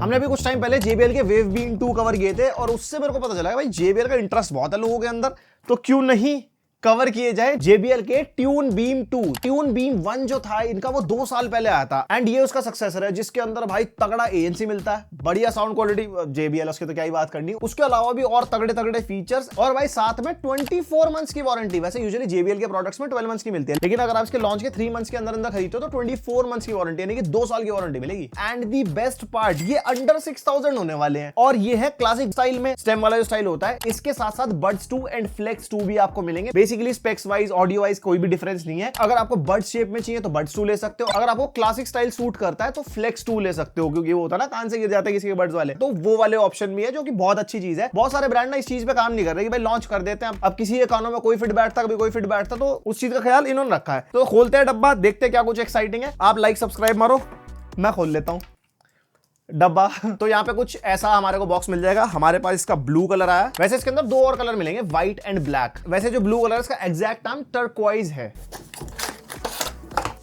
हमने अभी कुछ टाइम पहले JBL के वेव बीम 2 कवर किए थे और उससे मेरे को पता चला भाई JBL का इंटरेस्ट बहुत है लोगों के अंदर, तो क्यों नहीं कवर किए जाए JBL के ट्यून बीम 2। ट्यून बीम 1 जो था इनका वो 2 साल पहले आया था एंड ये उसका सक्सेसर है जिसके अंदर भाई तगड़ा ANC मिलता है, बढ़िया साउंड क्वालिटी JBL उसके तो क्या ही बात करनी। उसके अलावा भी और तगड़े तगड़े फीचर्स और भाई साथ में 24 मंथ्स की वारंटी। वैसे यूजुअली JBL के प्रोडक्ट्स में 12 मंथ्स की मिलती है, लेकिन अगर आप इसके लॉन्च के 3 मंथ्स के अंदर अंदर खरीदते हो तो 24 मंथ्स की वारंटी यानी कि 2 साल की वारंटी मिलेगी। एंड दी बेस्ट पार्ट ये अंडर 6000 होने वाले हैं और ये है क्लासिक स्टाइल में, स्टेम वाला जो स्टाइल होता है। इसके साथ साथ बड्स 2 एंड फ्लेक्स 2 भी आपको मिलेंगे। Basically specs wise audio wise कोई भी डिफरेंस नहीं है। अगर आपको बड्स शेप में चाहिए तो बड्स 2 ले सकते हो, अगर आपको क्लासिक स्टाइल सूट करता है तो फ्लेक्स 2 ले सकते हो, क्योंकि वो होता है ना कान से गिर जाते हैं किसी के बड्स वाले, तो वो वाले ऑप्शन भी है जो कि बहुत अच्छी चीज है। बहुत सारे ब्रांड ना इस चीज पे काम नहीं कर रहे कि भाई लॉन्च कर देते हैं, अब किसी के कानों में कोई फिट बैठता कभी कोई फिट बैठता, तो उस चीज का ख्याल इन्होंने रखा है। तो खोलते हैं डब्बा, देखते हैं क्या कुछ एक्साइटिंग है। आप लाइक सब्सक्राइब मारो, मैं खोल लेता हूं डब्बा। तो यहाँ पे कुछ ऐसा हमारे को बॉक्स मिल जाएगा। हमारे पास इसका ब्लू कलर आया, वैसे इसके अंदर 2 और कलर मिलेंगे, व्हाइट एंड ब्लैक। वैसे जो ब्लू कलर है इसका एग्जैक्ट नाम टर्क्वाइज है।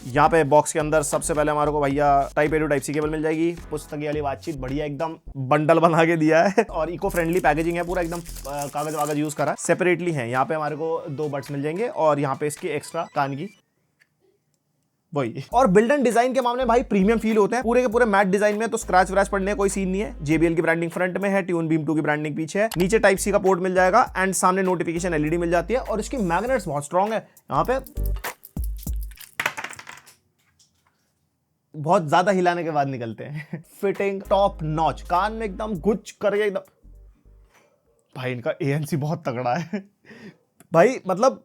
यहाँ पे बॉक्स के अंदर सबसे पहले हमारे को भैया type A to type C cable मिल जाएगी, पुस्तक वाली बातचीत, बढ़िया एकदम बंडल बना के दिया है और इको फ्रेंडली पैकेजिंग है, पूरा एकदम कागज वागज यूज करा सेपरेटली है। यहाँ पे हमारे को 2 बड्स मिल जाएंगे और यहाँ पे इसकी एक्स्ट्रा कान की वही। और बिल्ड एंड डिजाइन के मामले में भाई प्रीमियम फील होते हैं, पूरे के पूरे मैट डिजाइन में, तो स्क्रैच व्रैच पड़ने का कोई सीन नहीं है। JBL की ब्रांडिंग फ्रंट में है, ट्यून बीम 2 की ब्रांडिंग पीछे है, नीचे टाइप C का पोर्ट मिल जाएगा एंड सामने नोटिफिकेशन LED मिल जाती है और इसकी मैग्नेट्स बहुत स्ट्रॉन्ग है। यहाँ पे बहुत ज्यादा हिलाने के बाद निकलते हैं। फिटिंग टॉप नॉच, कान में एकदम गुच करके एकदम। भाई इनका ANC बहुत तगड़ा है भाई, मतलब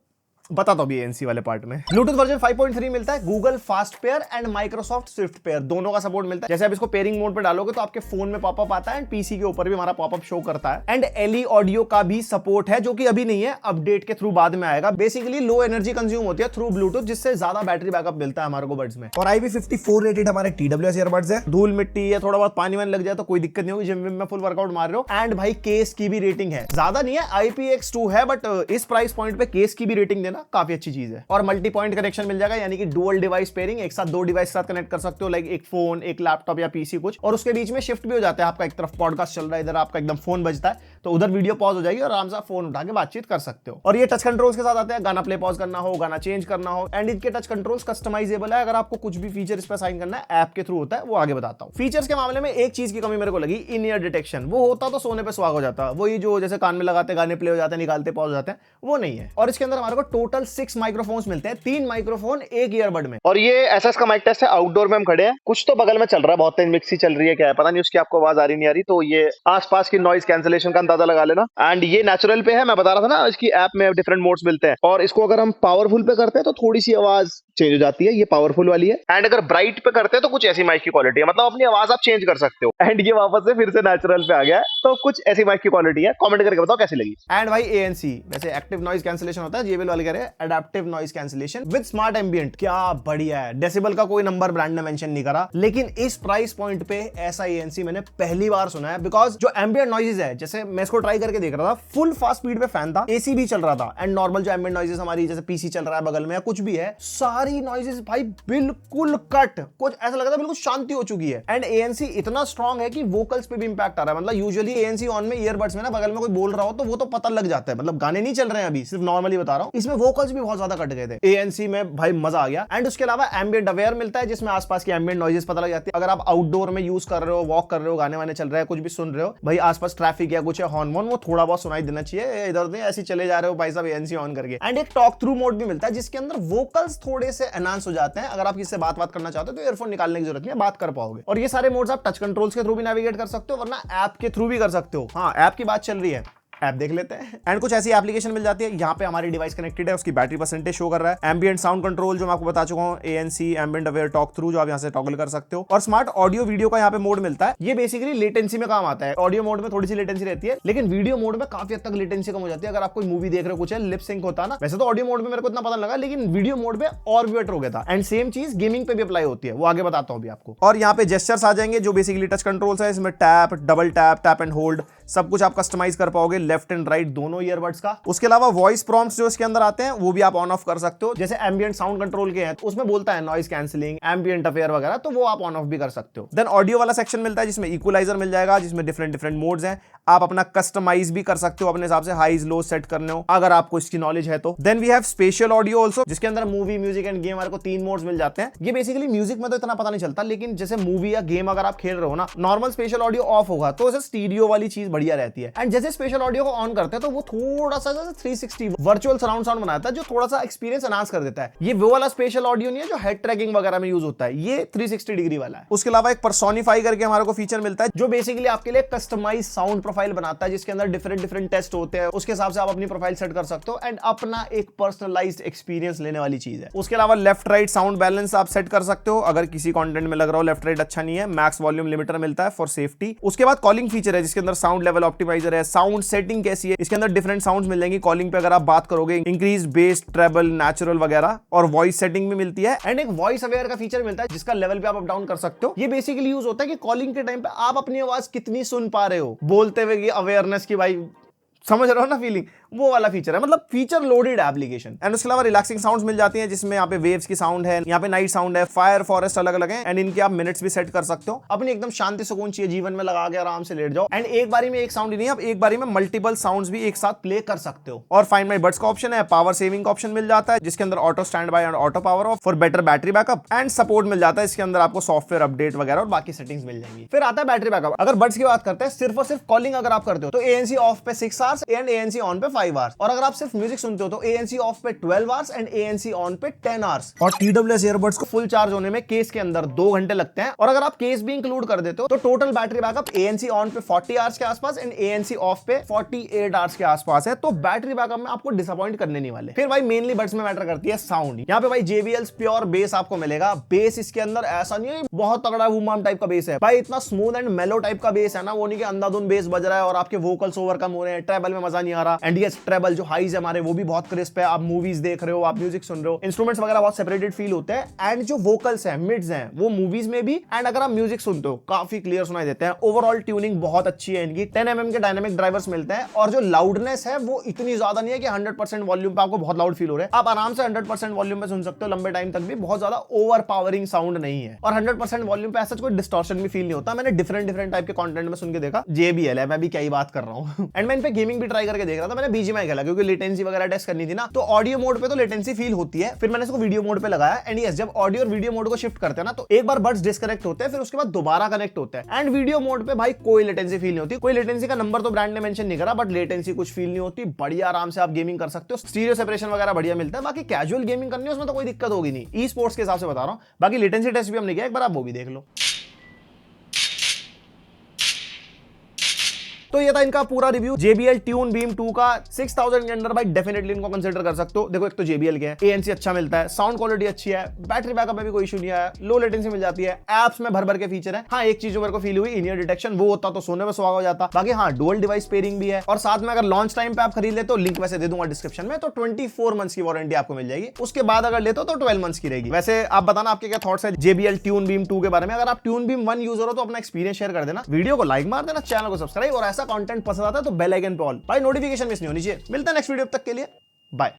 बताता हूं ANC वाले पार्ट में। ब्लूटूथ वर्जन 5.3 मिलता है, Google fast pair and Microsoft Swift pair दोनों का सपोर्ट मिलता है। जैसे आप इसको पेयरिंग मोड पे डालोगे तो आपके फोन में पॉपअप आता है एंड PC के ऊपर भी हमारा पॉपअप शो करता है। एंड LE ऑडियो का भी सपोर्ट है जो कि अभी नहीं है, अपडेट के थ्रू बाद में आएगा। बेसिकली लो एनर्जी कंज्यूम होती है थ्रू ब्लूटूथ, जिससे ज्यादा बैटरी बैकअप मिलता है हमारे को बड्स में। और IP54 रेटेड हमारे TWS ईयरबड्स है। धूल मिट्टी या थोड़ा बहुत पानी वानी लग जाए तो कोई दिक्कत नहीं होगी, जिम में फुल वर्कआउट मार रहे हो। एंड भाई केस की भी रेटिंग है, ज्यादा नहीं है, IPX2 है, बट इस प्राइस पॉइंट पे केस की भी रेटिंग देना काफी अच्छी चीज है। और मल्टी पॉइंट कनेक्शन मिल जाएगा, यानी कि डुअल डिवाइस पेयरिंग, एक साथ 2 डिवाइस साथ कनेक्ट कर सकते हो, लाइक एक फोन, एक लैपटॉप या PC कुछ, और उसके बीच में शिफ्ट भी हो जाता है। आपका एक तरफ पॉडकास्ट चल रहा है, इधर आपका एकदम फोन बजता है, तो उधर वीडियो पॉज हो जाएगी और आराम से फोन उठा के बातचीत कर सकते हो। और ये टच कंट्रोल्स के साथ आते हैं, गाना प्ले पॉज करना हो, गाना चेंज करना हो, एंड इनके टच कंट्रोल्स कस्टमाइजेबल है। अगर आपको कुछ भी फीचर इस पर साइन करना है ऐप के थ्रू होता है, वो आगे बताता हूं। फीचर्स के मामले में एक चीज की कमी मेरे को लगी, इन ईयर डिटेक्शन। वो होता तो सोने पे सुहाग हो जाता, वही जो जैसे कान में लगाते गाने प्ले हो जाते हैं, निकालते पॉज हो जाते हैं, वो नहीं है। और इसके अंदर हमारे को टोटल 6 माइक्रोफोन्स मिलते हैं, 3 माइक्रोफोन एक ईयरबड में। और ये SS का माइक टेस्ट है, आउटडोर में हम खड़े हैं, कुछ तो बगल में चल रहा है, बहुत तेज मिक्सी चल रही है, क्या है पता नहीं, उसकी आपको आवाज आ रही नहीं आ रही, तो ये आसपास की नॉइज कैंसिलेशन का अंदाजा लगा लेना। एंड ये नेचुरल पे है, मैं बता रहा था ना इसकी ऐप में डिफरेंट मोड्स मिलते हैं, और इसको अगर हम पावरफुल पे करते हैं तो थोड़ी सी आवाज चेंज हो जाती है, ये पावरफुल वाली है। एंड अगर ब्राइट पे करते हैं तो कुछ ऐसी माइक की क्वालिटी है, मतलब अपनी आवाज आप चेंज कर सकते हो। एंड ये वापस से फिर से नेचुरल पे आ गया है, तो कुछ ऐसी माइक की क्वालिटी है। कमेंट करके बताओ कैसी लगी। एंड भाई ANC, वैसे एक्टिव नॉइज कैंसिलेशन होता है, JBL वाले कह रहे हैं adaptive noise cancellation with smart ambient, क्या बढ़िया है। डेसिबल का कोई नंबर ब्रांड ने मेंशन नहीं करा, लेकिन इस प्राइस पॉइंट पे ऐसा ANC मैंने पहली बार सुना है। बिकॉज जो एम्बिएंट नॉइजेस है, जैसे मैं इसको ट्राई करके देख रहा था, फुल फास्ट स्पीड पे फैन था, AC भी चल रहा था, एंड नॉर्मल जो एम्बिएंट नॉइजेस हमारी जैसे PC चल रहा है बगल में या कुछ भी है, सारी नॉइजेस भाई बिल्कुल कट, कुछ ऐसा लग रहा है बिल्कुल शांति हो चुकी है। एंड ANC इतना स्ट्रॉन्ग है कि वोकल्स पे भी इंपैक्ट आ रहा है। मतलब यूजुअली ANC ऑन में ईयरबड्स में ना बगल में कोई बोल रहा हो तो वो तो पता लग जाता है, मतलब गाने नहीं चल रहे हैं अभी, सिर्फ नॉर्मली बता रहा हूं। इसमें वोकल्स भी बहुत ज्यादा कट गए थे। ANC में भाई मजा आ गया। एंड उसके अलावा एम्बिएंट अवेयर मिलता है, जिसमें आसपास की एम्बिएंट नॉइजेस पता लग जाती है। अगर आप आउटडोर में यूज कर रहे हो, वॉक कर रहे हो, गाने वाने चल रहे हैं, कुछ भी सुन रहे हो, भाई आसपास ट्रैफिक या कुछ है, हॉर्न वॉर्न, वो थोड़ा बहुत सुनाई देना चाहिए। इधर उधर ऐसे चले जा रहे हो भाई साहब ANC ऑन करके। एंड एक टॉक थ्रू मोड भी मिलता है, जिसके अंदर वोकल्स थोड़े से एनहांस हो जाते हैं। अगर आप किससे बात करना चाहते हो तो ईयरफोन निकालने की जरूरत नहीं है, बात कर पाओगे। और ये सारे मोड्स आप टच कंट्रोल्स के थ्रू भी नेविगेट कर सकते हो, वरना ऐप के थ्रू भी कर सकते हो। हाँ, ऐप की बात चल रही है, ऐप देख लेते हैं। एंड कुछ ऐसी एप्लीकेशन मिल जाती है, यहाँ पे हमारी डिवाइस कनेक्टेड है, उसकी बैटरी परसेंटेज शो कर रहा है। एम्बिएंट साउंड कंट्रोल जो मैं आपको बता चुका हूँ, ANC ambient aware talk through, जो आप यहाँ से टॉगल कर सकते हो। और स्मार्ट ऑडियो वीडियो का यहाँ पे मोड मिलता है, ये बेसिकली लेटेंसी में काम आता है। ऑडियो मोड में थोड़ी सी लेटेंसी रहती है, लेकिन वीडियो मोड में काफी हद तक लेटेंसी कम हो जाती है। अगर आप कोई मूवी देख रहे हो, कुछ है लिप सिंक होता है ना, वैसे तो ऑडियो मोड में मेरे को इतना पता लगा, लेकिन वीडियो मोड में और भी बेटर हो गया था। एंड सेम चीज गेमिंग पे भी अप्लाई होती है, वो आगे बताता हूँ अभी आपको। और यहाँ पे जेस्चर्स आ जाएंगे जो बेसिकली टच कंट्रोल्स है, इसमें tap, double tap, tap and hold, सब कुछ आप कस्टमाइज कर पाओगे, लेफ्ट एंड राइट दोनों ईयरबड्स का। उसके अलावा वॉइस प्रॉम्प्ट्स जो इसके अंदर आते हैं वो भी आप ऑन ऑफ कर सकते हो। जैसे एम्बिएंट साउंड कंट्रोल के हैं तो उसमें बोलता है नॉइज कैंसिलिंग, एम्बिएंट अफेयर वगैरह, तो वो आप ऑन ऑफ भी कर सकते हो। देन ऑडियो वाला सेक्शन मिलता है जिसमें इक्वलाइजर मिल जाएगा, जिसमें डिफरेंट डिफरेंट मोड्स हैं, आप अपना कस्टमाइज भी कर सकते हो अपने हिसाब से, हाईज लो सेट करने हो अगर आपको इसकी नॉलेज है तो। Then we have special audio also, जिसके अंदर मूवी, म्यूजिक एंड गेम हमारे को 3 मोड्स मिल जाते हैं। ये बेसिकली म्यूजिक में तो इतना पता नहीं चलता, लेकिन जैसे मूवी या गेम अगर आप खेल रहे हो ना, नॉर्मल स्पेशल ऑडियो ऑफ होगा तो उसे स्टीरियो वाली चीज बढ़िया रहती है। एंड जैसे स्पेशल ऑडियो को ऑन करते हैं तो वो थोड़ा सा 360 वर्चुअल सराउंड साउंड बनाता है, जो थोड़ा सा एक्सपीरियंस एनहांस कर देता है। ये वो वाला स्पेशल ऑडियो नहीं है जो हेड ट्रैकिंग वगैरह में यूज होता है, ये 360 डिग्री वाला है। उसके अलावा एक पर्सोनिफाई करके हमारे को फीचर मिलता है, जो बेसिकली आपके लिए कस्टमाइज साउंड प्रोफाइल बनाता है, जिसके अंदर डिफरेंट डिफरेंट टेस्ट होते हैं, उसके हिसाब से आप अपनी प्रोफाइल सेट कर सकते हो एंड अपना एक पर्सनलाइज्ड एक्सपीरियंस लेने वाली चीज है। उसके अलावा लेफ्ट राइट साउंड बैलेंस आप सेट कर सकते हो, अगर किसी कंटेंट में लग रहा हो लेफ्ट राइट अच्छा नहीं है। मैक्स वॉल्यूम लिमिटर मिलता है फॉर सेफ्टी। उसके बाद कॉलिंग फीचर है जिसके अंदर साउंड लेवल ऑप्टिमाइजर है। साउंड सेटिंग कैसी है, इसके अंदर डिफरेंट साउंड्स मिल जाएंगी कॉलिंग पे, अगर आप बात करोगे इंक्रीज, बेस, ट्रेबल, नेचुरल वगैरह, और वॉइस सेटिंग भी मिलती है। एंड एक वॉइस अवेयर का फीचर मिलता है जिसका लेवल पे आप अप डाउन कर सकते हो। ये बेसिकली यूज होता है कि कॉलिंग के टाइम पे आप अपनी आवाज कितनी सुन पा रहे हो, बोलते हुए की अवेयरनेस की, भाई समझ रहे हो ना फीलिंग, वो वाला फीचर है, मतलब फीचर लोडेड एप्लीकेशन। एंड उसके अलावा रिलैक्सिंग साउंड्स मिल जाती हैं, जिसमें यहाँ पे वेव्स की साउंड है, यहाँ पे नाइट साउंड है, फायर, फॉरेस्ट अलग अलग है। एंड इनके आप मिनट्स भी सेट कर सकते हो। अपनी एकदम शांति सुकून चाहिए जीवन में, लगा के आराम से लेट जाओ। एंड एक बारी में एक साउंड ही नहीं, आप एक बारी में मल्टीपल साउंड्स भी एक साथ प्ले कर सकते हो। और फाइंड माई बड्स का ऑप्शन है, पावर सेविंग का ऑप्शन मिल जाता है, जिसके अंदर auto stand by and auto power off for better battery backup and support मिल जाता है। इसके अंदर आपको सॉफ्टवेयर अपडेट वगैरह और बाकी सेटिंग्स मिल जाएंगी। फिर आता है बैटरी बैकअप। अगर बड्स की बात करते हैं, सिर्फ और सिर्फ कॉलिंग अगर आप करते हो तो ANC ऑफ पे 6 आवर्स एंड ANC ऑन पे 5 आवर्स, और अगर आप सिर्फ म्यूजिक सुनते हो तो ANC ऑफ पे 12 आवर्स एंड ANC ऑन पे 10 आवर्स। और TWS ईयरबड्स को फुल चार्ज होने में केस के अंदर 2 घंटे लगते हैं, और अगर आप केस भी इंक्लूड कर देते हो तो total battery backup ANC on पे 40 आवर्स के आसपास एंड ANC ऑफ पे 48 आवर्स के आसपास है। तो बैटरी बैकअप में आपको डिसअपॉइंट करने नहीं वाले। फिर भाई मेनली बड्स में मैटर करती है साउंड। यहाँ पे भाई JBL's प्योर बेस आपको मिलेगा। बेस इसके अंदर ऐसा नहीं है बहुत तगड़ा बूम टाइप का बेस है भाई, इतना स्मूथ एंड मेलो टाइप का बेस है ना, वो नहीं कि अंधाधुन बेस बज रहा है और आपके वोकल्स ओवर कम हो रहे हैं, ट्रेबल में मजा नहीं आ रहा। एंड यस, ट्रेबल जो हाईज है हमारे वो भी बहुत क्रिस्प है, आप मूवीज देख रहे हो, आप म्यूजिक सुन रहे हो, इंस्ट्रूमेंट्स वगैरह बहुत सेपरेटेड फील होते हैं। एंड जो वोकल्स हैं, मिड्स हैं, वो मूवीज में भी एंड अगर आप म्यूजिक सुनते हो काफी क्लियर सुनाई देते हैं। ओवरऑल ट्यूनिंग बहुत अच्छी है इनकी। 10 mm के डायनामिक ड्राइवर्स मिलते हैं, और जो लाउडनेस है वो इतनी ज्यादा नहीं है कि 100% वॉल्यूम पे आपको बहुत लाउड फील हो रहा है। आप आराम से 100% वॉल्यूम पे सुन सकते हो लंबे टाइम तक भी, बहुत ज्यादा ओवर पावरिंग साउंड नहीं है। और 100% वॉल्यूम पे ऐसा कोई डिस्टॉर्शन भी फील नहीं होता। मैंने डिफरेंट टाइप के कंटेंट में सुन के देखा, JBL है, मैं भी क्या ही बात कर रहा हूँ। एंड मैं इन पे गेमिंग भी ट्राई करके देख रहा था, मैंने BGMI खेला क्योंकि लेटेंसी वगैरह टेस्ट करनी थी ना, तो ऑडियो मोड पे तो लेटेंसी फील होती है। फिर मैंने इसको वीडियो मोड पे लगाया एंड यस, जब ऑडियो और वीडियो मोड को शिफ्ट करते हैं ना तो एक बार बड्स डिस्कनेक्ट होते हैं, फिर उसके बाद दोबारा कनेक्ट होते हैं। एंड वीडियो मोड पे भाई कोई लेटेंसी फील नहीं होती। कोई लेटेंसी का नंबर तो ब्रांड ने मेंशन नहीं करा, बट लेटेंसी कुछ फील नहीं होती। बढ़िया आराम से आप गेमिंग कर सकते हो, स्टीरियो सेपरेशन वगैरह बढ़िया मिलता है। बाकी कैजुअल गेमिंग करनी है उसमें तो कोई दिक्कत होगी नहीं, ई स्पोर्ट्स के हिसाब से बता रहा हूं। बाकी लेटेंसी टेस्ट भी हमने किया, एक बार आप वो भी देख लो। तो ये था इनका पूरा रिव्यू JBL ट्यून बीम 2 का। 6000 के अंदर भाई डेफिनेटली इनको कंसीडर कर सकते हो। देखो एक तो JBL के है, ANC अच्छा मिलता है, साउंड क्वालिटी अच्छी है, बैटरी बैकअप में भी कोई इशू नहीं आया, लो लेटेंसी मिल जाती है, एप्स में भर के फीचर है। हाँ, एक चीज जो मेरे को फील हुई, इन ईयर डिटेक्शन, वो होता तो सोने में सुहागा हो जाता। बाकी हाँ, डुअल डिवाइस पेयरिंग भी है, और साथ में अगर लॉन्च टाइम पे आप खरीद ले तो लिंक वैसे दे दूंगा डिस्क्रिप्शन में, तो 24 मंथ्स की वारंटी आपको मिल जाएगी। उसके बाद अगर लेते हो तो 12 मंथ्स की रहेगी। वैसे आप बताना आपके क्या थॉट्स है JBL ट्यून बीम 2 के बारे में। अगर आप ट्यून बीम 1 यूजर हो तो अपना एक्सपीरियंस शेयर कर देना, वीडियो को लाइक मार देना, चैनल को सब्सक्राइब, और ऐसा कंटेंट पसंद आता है तो बेल आइकन पे ऑल, भाई नोटिफिकेशन मिस नहीं होनी चाहिए। मिलता है नेक्स्ट वीडियो, तक के लिए बाय।